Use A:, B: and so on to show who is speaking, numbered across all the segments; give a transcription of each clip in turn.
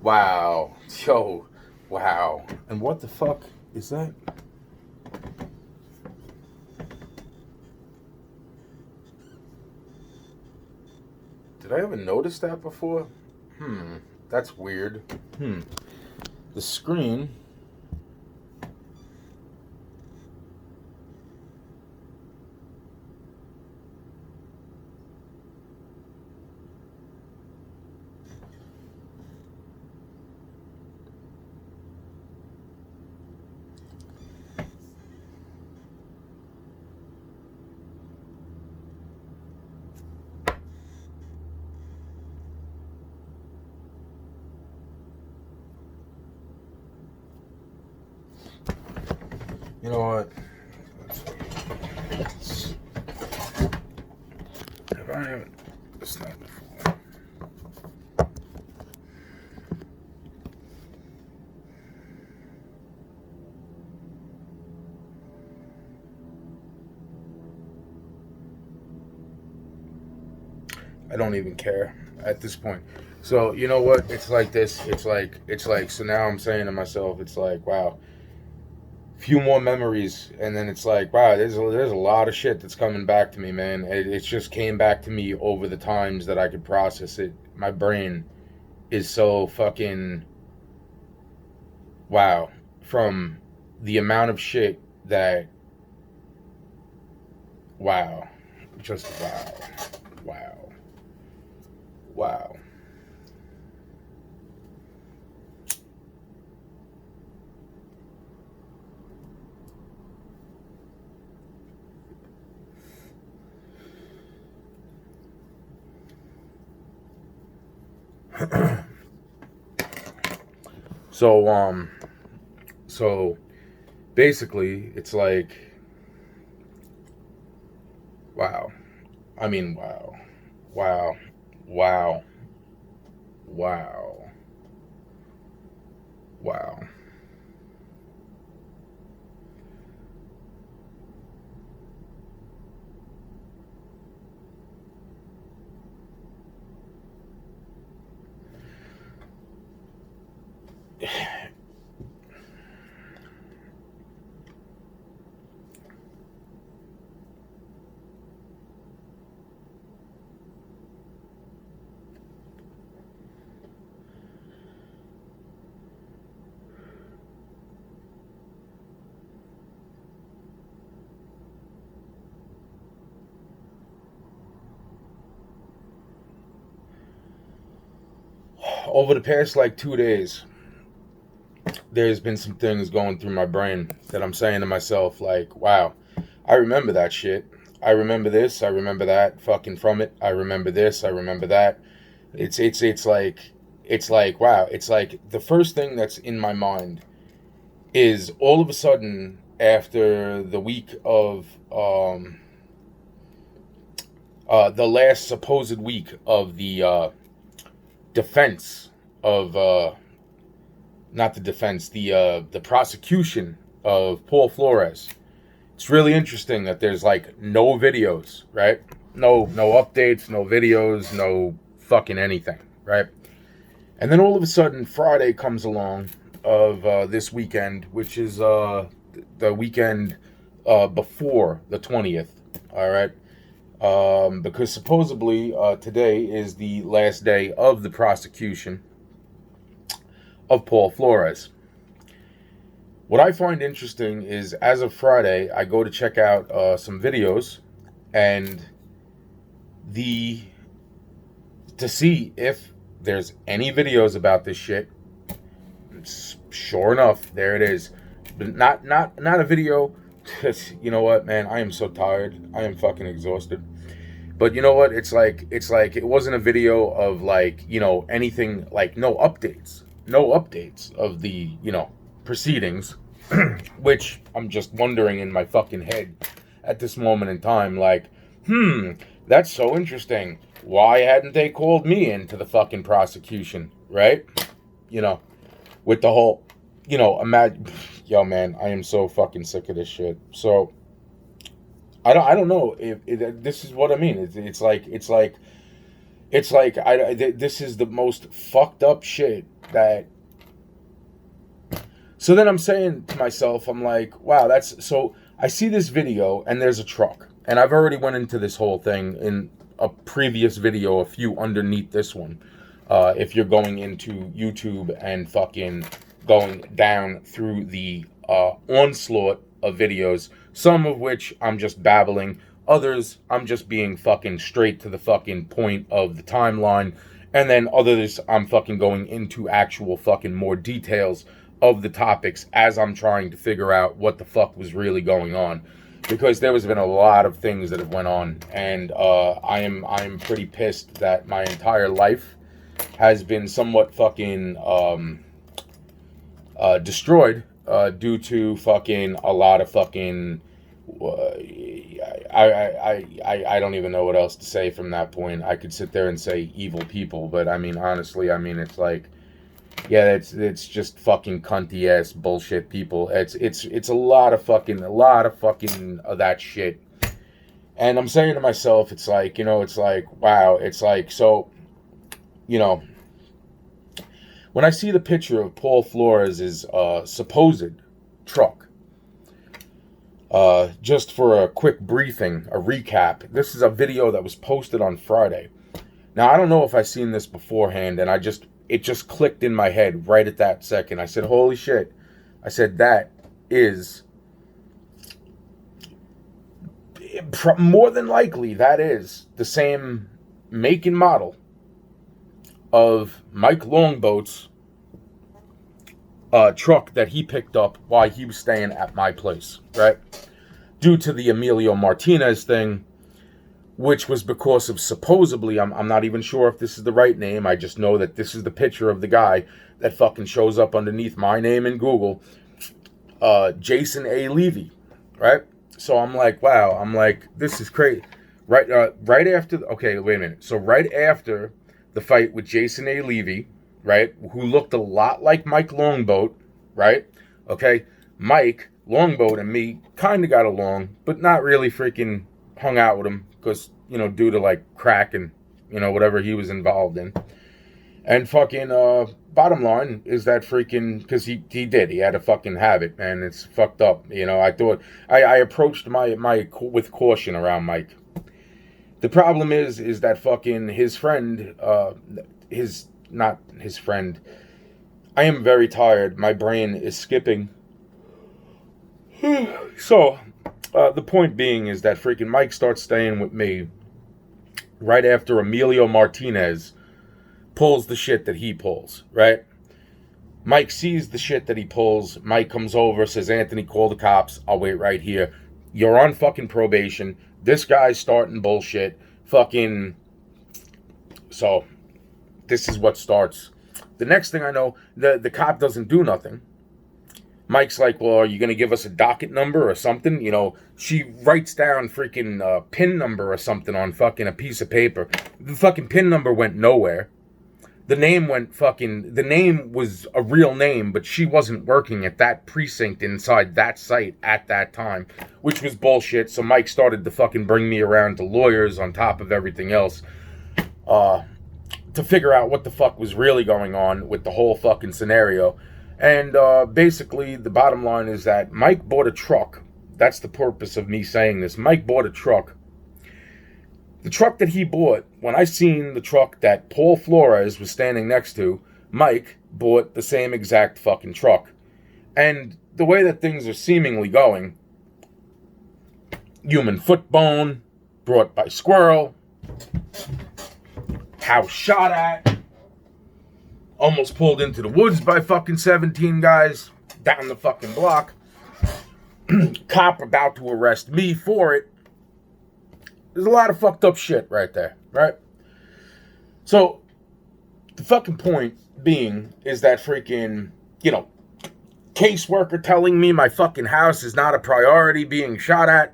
A: Wow. Yo. Wow. And what the fuck is that? Did I ever notice that before? That's weird. The screen. You know what? Have I ever? It's not before. I don't even care at this point. So you know what? It's like this. It's like. So now I'm saying to myself, it's like, wow, few more memories, and then it's like, wow, there's a lot of shit that's coming back to me, man. It just came back to me over the times that I could process it. My brain is so fucking wow from the amount of shit that wow, just wow, wow, wow. So so basically it's like wow. I mean wow. Wow. Wow. Wow. Wow. Over the past like 2 days, there's been some things going through my brain that I'm saying to myself, like, wow, I remember that shit. I remember this. I remember that. Fucking from it. I remember this. I remember that. It's like wow. It's like the first thing that's in my mind is all of a sudden after the week of the last supposed week of the defense of not the defense, the prosecution of Paul Flores. It's really interesting that there's like no videos, right? No updates, no videos, no fucking anything, right? And then all of a sudden Friday comes along of this weekend, which is the weekend before the 20th, all right? Because supposedly today is the last day of the prosecution of Paul Flores. What I find interesting is, as of Friday, I go to check out some videos, and the to see if there's any videos about this shit. Sure enough, there it is. But not a video. You know what, man? I am so tired. I am fucking exhausted. But you know what? It's like it wasn't a video of like anything, like no updates of the proceedings, which I'm just wondering in my fucking head at this moment in time, like, that's so interesting. Why hadn't they called me into the fucking prosecution, right? You know, with the whole, imagine, yo, man, I am so fucking sick of this shit. So I don't know if this is what I mean. It's like this is the most fucked up shit that. So then I'm saying to myself, I'm like, wow, that's so. I see this video and there's a truck, and I've already went into this whole thing in a previous video, a few underneath this one. If you're going into YouTube and fucking going down through the onslaught of videos, some of which I'm just babbling, others I'm just being fucking straight to the fucking point of the timeline, and then others I'm fucking going into actual fucking more details of the topics as I'm trying to figure out what the fuck was really going on, because there has been a lot of things that have went on, and I'm pretty pissed that my entire life has been somewhat fucking destroyed due to fucking a lot of fucking I don't even know what else to say from that point. I could sit there and say evil people, but I mean, honestly, I mean, it's like, yeah, it's just fucking cunty ass bullshit people. It's a lot of fucking of that shit. And I'm saying to myself, it's like, you know, it's like, wow, it's like, so, you know, when I see the picture of Paul Flores' supposed truck, just for a quick briefing, a recap, this is a video that was posted on Friday. Now, I don't know if I've seen this beforehand, and it just clicked in my head right at that second. I said, holy shit. I said, that is, more than likely, that is the same make and model of Mike Longboat's truck that he picked up while he was staying at my place, right? Due to the Emilio Martinez thing, which was because of supposedly, I'm not even sure if this is the right name, I just know that this is the picture of the guy that fucking shows up underneath my name in Google, Jason A. Levy, right? So I'm like, wow, I'm like, this is crazy. Right after, okay, wait a minute. So right after the fight with Jason A. Levy, right, who looked a lot like Mike Longboat, right? Okay, Mike Longboat and me kind of got along, but not really freaking hung out with him because, you know, due to like crack and, you know, whatever he was involved in. And fucking, bottom line is that freaking, because he had a fucking habit, man. It's fucked up. You know, I thought, I approached my with caution around Mike. The problem is that fucking his friend, not his friend. I am very tired. My brain is skipping. So, the point being is that freaking Mike starts staying with me right after Emilio Martinez pulls the shit that he pulls, right? Mike sees the shit that he pulls. Mike comes over, says, Anthony, call the cops. I'll wait right here. You're on fucking probation. This guy's starting bullshit. Fucking. So, this is what starts. The next thing I know, the cop doesn't do nothing. Mike's like, well, are you going to give us a docket number or something? You know, she writes down freaking PIN number or something on fucking a piece of paper. The fucking PIN number went nowhere. The name was a real name, but she wasn't working at that precinct inside that site at that time, which was bullshit. So Mike started to fucking bring me around to lawyers on top of everything else, to figure out what the fuck was really going on with the whole fucking scenario. And basically, the bottom line is that Mike bought a truck. That's the purpose of me saying this. Mike bought a truck. The truck that he bought, when I seen the truck that Paul Flores was standing next to, Mike bought the same exact fucking truck. And the way that things are seemingly going, human foot bone, brought by squirrel, house shot at, almost pulled into the woods by fucking 17 guys down the fucking block. Cop about to arrest me for it. There's a lot of fucked up shit right there, right? So, the fucking point being is that freaking, you know, caseworker telling me my fucking house is not a priority being shot at.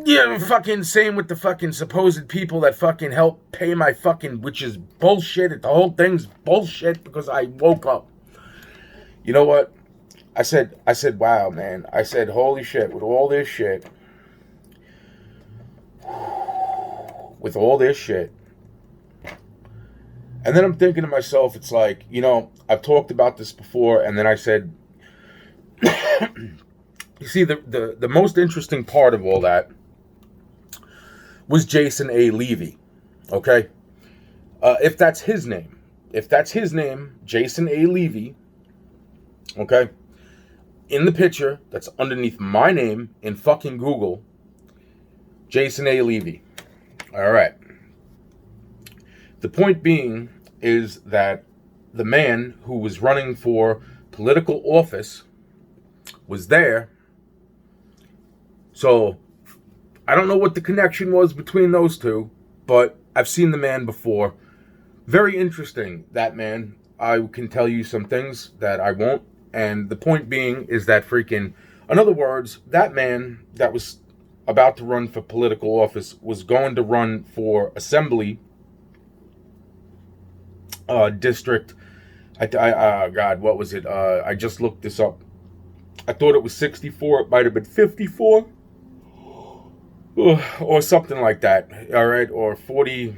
A: Yeah, fucking same with the fucking supposed people that fucking help pay my fucking, which is bullshit. The whole thing's bullshit because I woke up. You know what? I said, wow, man. I said, holy shit, with all this shit, And then I'm thinking to myself, it's like, you know, I've talked about this before, and then I said, you see, the most interesting part of all that was Jason A. Levy, okay? If that's his name, Jason A. Levy, okay? In the picture that's underneath my name in fucking Google, Jason A. Levy. All right. The point being is that the man who was running for political office was there. So I don't know what the connection was between those two, but I've seen the man before. Very interesting, that man. I can tell you some things that I won't. And the point being is that freaking, in other words, that man that was about to run for political office was going to run for assembly district. God, what was it? I just looked this up. I thought it was 64. It might have been 54. Or something like that. All right. Or 40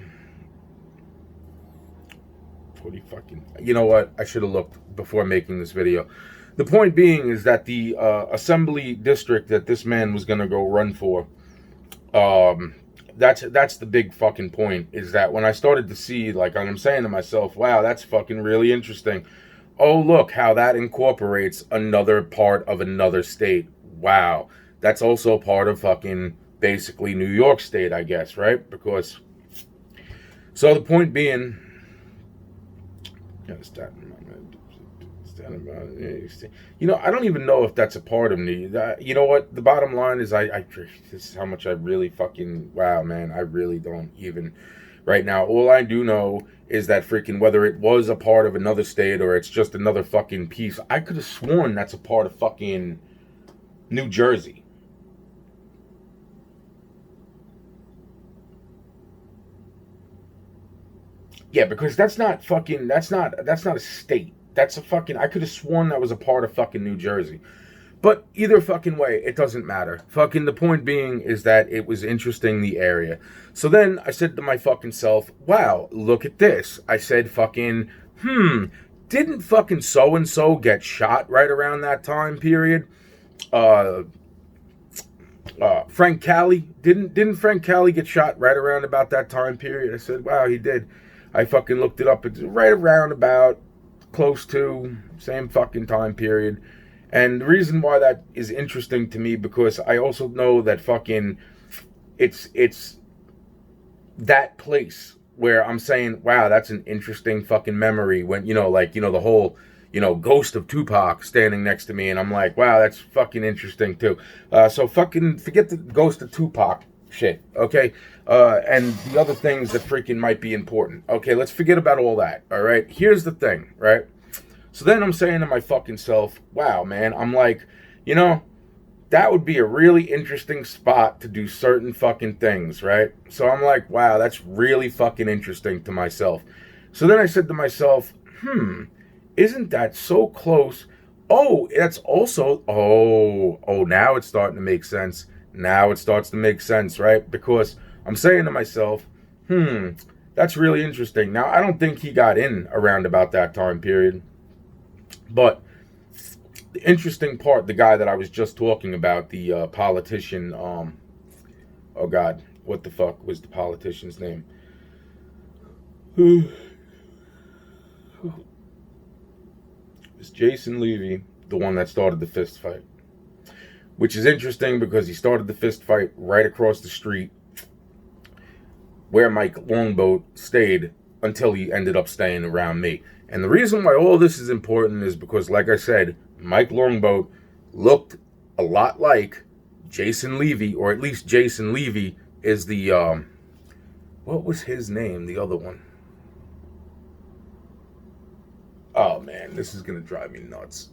A: fucking. You know what? I should have looked before making this video. The point being is that the assembly district that this man was going to go run for, that's the big fucking point, is that when I started to see, like, I'm saying to myself, wow, that's fucking really interesting. Oh, look how that incorporates another part of another state. Wow. That's also part of fucking basically New York State, I guess, right? Because, so the point being, you know, I don't even know if that's a part of me. You know what? The bottom line is, this is how much I really fucking, wow, man, I really don't even, right now. All I do know is that freaking, whether it was a part of another state or it's just another fucking piece, I could have sworn that's a part of fucking New Jersey. Yeah, because that's not a state. That's a fucking, I could have sworn that was a part of fucking New Jersey. But either fucking way, it doesn't matter. Fucking the point being is that it was interesting, the area. So then I said to my fucking self, wow, look at this. I said fucking, didn't fucking so-and-so get shot right around that time period? Frank Cali, didn't Frank Cali get shot right around about that time period? I said, wow, he did. I fucking looked it up. It's right around about close to same fucking time period. And the reason why that is interesting to me, because I also know that fucking it's that place where I'm saying, wow, that's an interesting fucking memory, when, you know, like, you know, the whole, you know, ghost of Tupac standing next to me, and I'm like, wow, that's fucking interesting too. So fucking forget the ghost of Tupac shit, okay? And the other things that freaking might be important. Okay, let's forget about all that, all right? Here's the thing, right? So then I'm saying to my fucking self, wow, man, I'm like, you know, that would be a really interesting spot to do certain fucking things, right? So I'm like, wow, that's really fucking interesting to myself. So then I said to myself, isn't that so close? Oh, that's also, now it's starting to make sense. Now it starts to make sense, right? Because I'm saying to myself, that's really interesting. Now, I don't think he got in around about that time period. But the interesting part, the guy that I was just talking about, the politician, oh God, what the fuck was the politician's name? It's Jason Levy, the one that started the fist fight. Which is interesting because he started the fist fight right across the street where Mike Longboat stayed until he ended up staying around me. And the reason why all this is important is because, like I said, Mike Longboat looked a lot like Jason Levy, or at least Jason Levy is the, what was his name, the other one? Oh man, this is going to drive me nuts.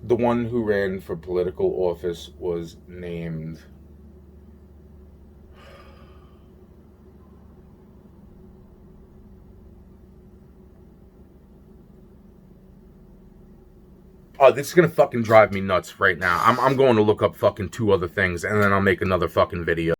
A: The one who ran for political office was named... Oh, this is gonna fucking drive me nuts right now. I'm going to look up fucking 2 other things, and then I'll make another fucking video.